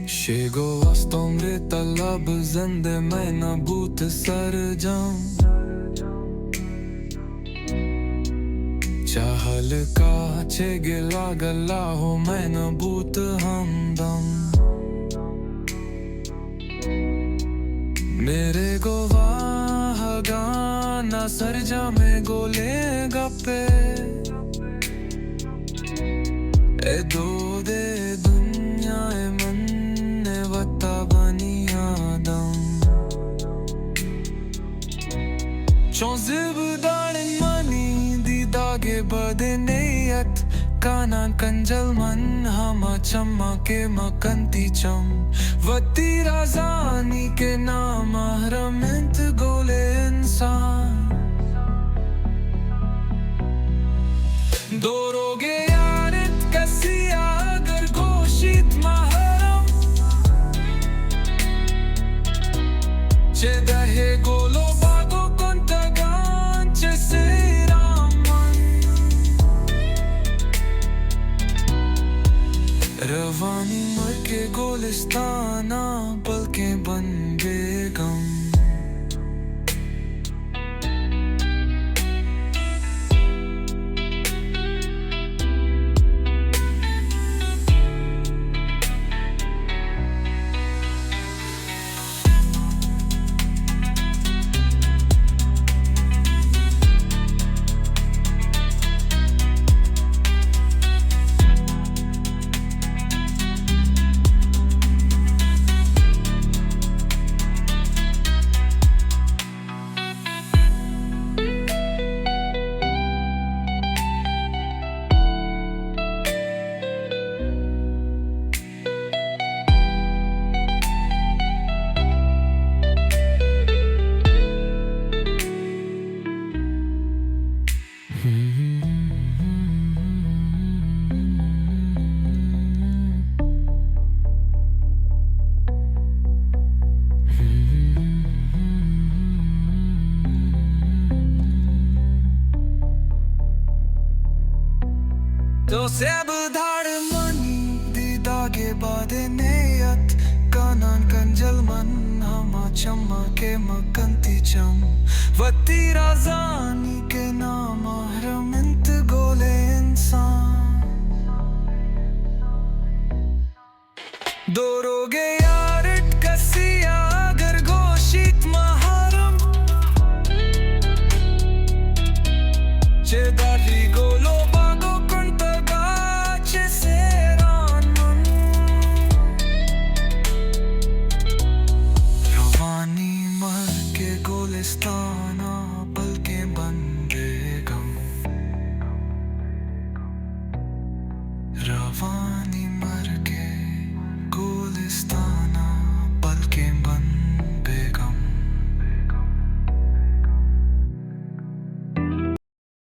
Chegou a stombre talab zende mai nabut sarjam Chahal ka chege lagala ho mai nabut hamdam मेरे गोवाह गाना सरजा में गोले गप्पे ए दो दे दुनिया ए मन ने वत्ता बनिया दम चौजिब दाड़न मनी दी दागे बदे नेयत कानान कंजल मन हमा चम्मा के मकंती चम वती राजानी के नाम हरमंत गोले इंसान दोरोगे यारित कसिया अगर घोषित महरम चे दहे गोलो बागो कुंतगान चे से रवानी मर के गोलिस्ताना पलकें बन बेगम तो सब धाड़ मनी दीदा के बादे नेयत कानान कंजल मन हमा चम्मा के मकंती चम वती राजानी के नाम हरमंत गोले इंसान दोरोगे यारिट कसिया अगर घोषित महरम चेदारी गोलो बागो गोलिस्ताना